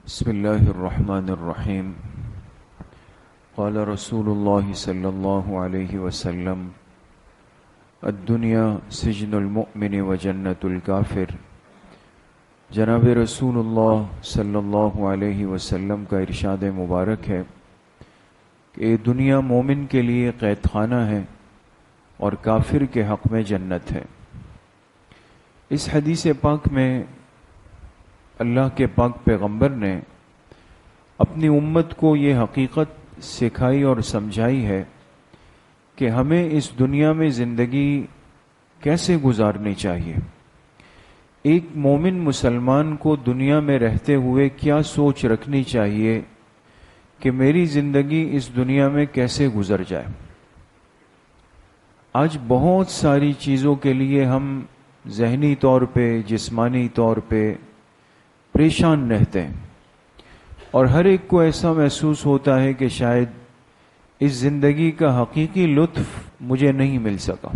بسم اللہ الرحمن الرحیم قال رسول اللہ صلی اللہ علیہ وسلم الدنیا سجن المؤمن و جنت الکافر۔ جناب رسول اللہ صلی اللہ علیہ وسلم کا ارشاد مبارک ہے کہ دنیا مومن کے لیے قید خانہ ہے اور کافر کے حق میں جنت ہے۔ اس حدیث پاک میں اللہ کے پاک پیغمبر نے اپنی امت کو یہ حقیقت سکھائی اور سمجھائی ہے کہ ہمیں اس دنیا میں زندگی کیسے گزارنی چاہیے، ایک مومن مسلمان کو دنیا میں رہتے ہوئے کیا سوچ رکھنی چاہیے کہ میری زندگی اس دنیا میں کیسے گزر جائے۔ آج بہت ساری چیزوں کے لیے ہم ذہنی طور پہ، جسمانی طور پہ پریشان رہتے ہیں، اور ہر ایک کو ایسا محسوس ہوتا ہے کہ شاید اس زندگی کا حقیقی لطف مجھے نہیں مل سکا۔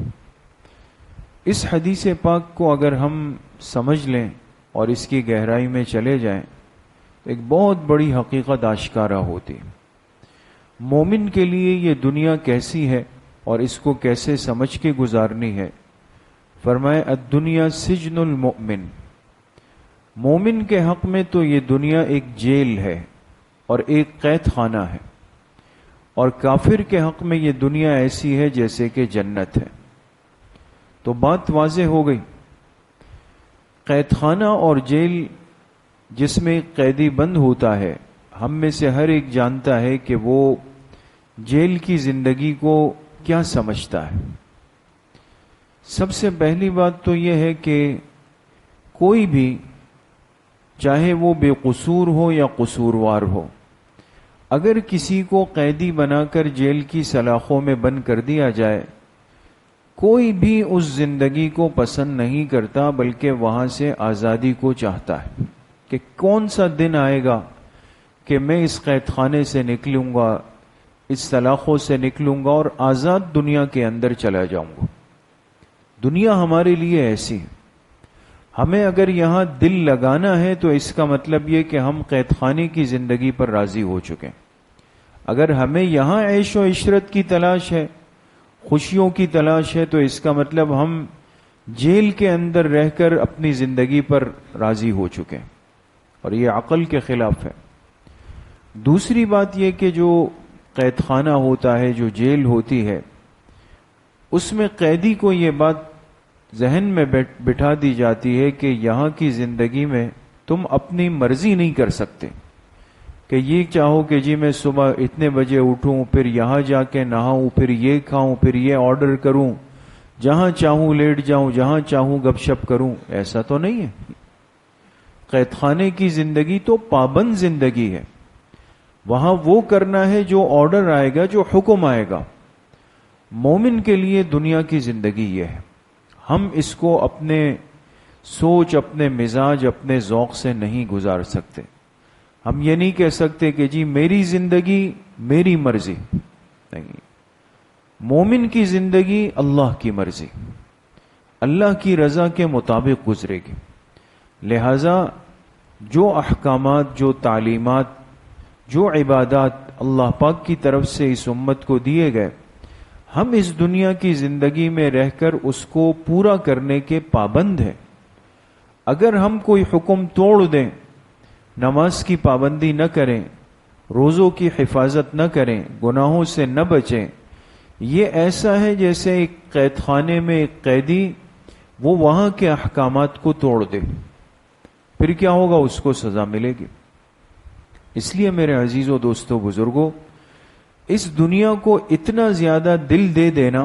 اس حدیث پاک کو اگر ہم سمجھ لیں اور اس کی گہرائی میں چلے جائیں تو ایک بہت بڑی حقیقت آشکارا ہوتی ہے۔ مومن کے لیے یہ دنیا کیسی ہے اور اس کو کیسے سمجھ کے گزارنی ہے۔ فرمائے الدنیا سجن المؤمن، مومن کے حق میں تو یہ دنیا ایک جیل ہے اور ایک قید خانہ ہے، اور کافر کے حق میں یہ دنیا ایسی ہے جیسے کہ جنت ہے۔ تو بات واضح ہو گئی، قید خانہ اور جیل جس میں قیدی بند ہوتا ہے، ہم میں سے ہر ایک جانتا ہے کہ وہ جیل کی زندگی کو کیا سمجھتا ہے۔ سب سے پہلی بات تو یہ ہے کہ کوئی بھی، چاہے وہ بے قصور ہو یا قصوروار ہو، اگر کسی کو قیدی بنا کر جیل کی سلاخوں میں بند کر دیا جائے، کوئی بھی اس زندگی کو پسند نہیں کرتا، بلکہ وہاں سے آزادی کو چاہتا ہے کہ کون سا دن آئے گا کہ میں اس قید خانے سے نکلوں گا، اس سلاخوں سے نکلوں گا اور آزاد دنیا کے اندر چلا جاؤں گا۔ دنیا ہمارے لیے ایسی ہے، ہمیں اگر یہاں دل لگانا ہے تو اس کا مطلب یہ کہ ہم قید خانے کی زندگی پر راضی ہو چکے ہیں۔ اگر ہمیں یہاں عیش و عشرت کی تلاش ہے، خوشیوں کی تلاش ہے، تو اس کا مطلب ہم جیل کے اندر رہ کر اپنی زندگی پر راضی ہو چکے ہیں، اور یہ عقل کے خلاف ہے۔ دوسری بات یہ کہ جو قید خانہ ہوتا ہے، جو جیل ہوتی ہے، اس میں قیدی کو یہ بات ذہن میں بٹھا دی جاتی ہے کہ یہاں کی زندگی میں تم اپنی مرضی نہیں کر سکتے، کہ یہ چاہو کہ جی میں صبح اتنے بجے اٹھوں، پھر یہاں جا کے نہاؤں، پھر یہ کھاؤں، پھر یہ آرڈر کروں، جہاں چاہوں لیٹ جاؤں، جہاں چاہوں گپ شپ کروں۔ ایسا تو نہیں ہے۔ قید خانے کی زندگی تو پابند زندگی ہے، وہاں وہ کرنا ہے جو آرڈر آئے گا، جو حکم آئے گا۔ مومن کے لیے دنیا کی زندگی یہ ہے، ہم اس کو اپنے سوچ، اپنے مزاج، اپنے ذوق سے نہیں گزار سکتے۔ ہم یہ نہیں کہہ سکتے کہ جی میری زندگی میری مرضی، نہیں۔ مومن کی زندگی اللہ کی مرضی، اللہ کی رضا کے مطابق گزرے گی۔ لہذا جو احکامات، جو تعلیمات، جو عبادات اللہ پاک کی طرف سے اس امت کو دیے گئے، ہم اس دنیا کی زندگی میں رہ کر اس کو پورا کرنے کے پابند ہیں۔ اگر ہم کوئی حکم توڑ دیں، نماز کی پابندی نہ کریں، روزوں کی حفاظت نہ کریں، گناہوں سے نہ بچیں، یہ ایسا ہے جیسے ایک قید خانے میں ایک قیدی وہ وہاں کے احکامات کو توڑ دے، پھر کیا ہوگا؟ اس کو سزا ملے گی۔ اس لیے میرے عزیزوں، دوستوں، بزرگوں، اس دنیا کو اتنا زیادہ دل دے دینا،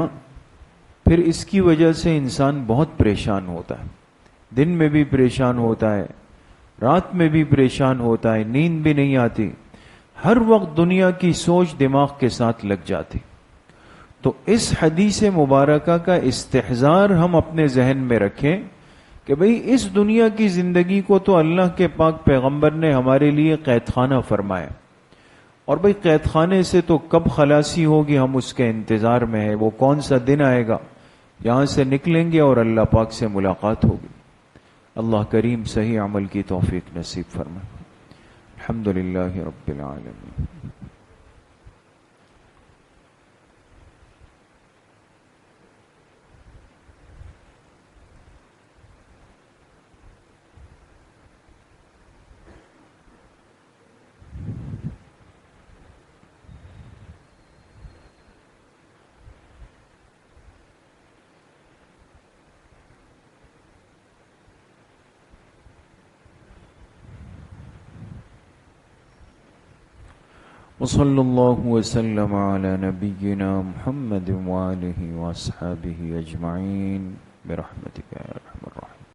پھر اس کی وجہ سے انسان بہت پریشان ہوتا ہے، دن میں بھی پریشان ہوتا ہے، رات میں بھی پریشان ہوتا ہے، نیند بھی نہیں آتی، ہر وقت دنیا کی سوچ دماغ کے ساتھ لگ جاتی۔ تو اس حدیث مبارکہ کا استحضار ہم اپنے ذہن میں رکھیں کہ بھئی اس دنیا کی زندگی کو تو اللہ کے پاک پیغمبر نے ہمارے لیے قید خانہ فرمایا، اور بھئی قید خانے سے تو کب خلاصی ہوگی، ہم اس کے انتظار میں ہیں، وہ کون سا دن آئے گا یہاں سے نکلیں گے اور اللہ پاک سے ملاقات ہوگی۔ اللہ کریم صحیح عمل کی توفیق نصیب فرمائے۔ الحمد لله رب العالمين. وصلى الله وسلم على نبينا محمد وآله وأصحابه أجمعين برحمتك يا أرحم الراحمين.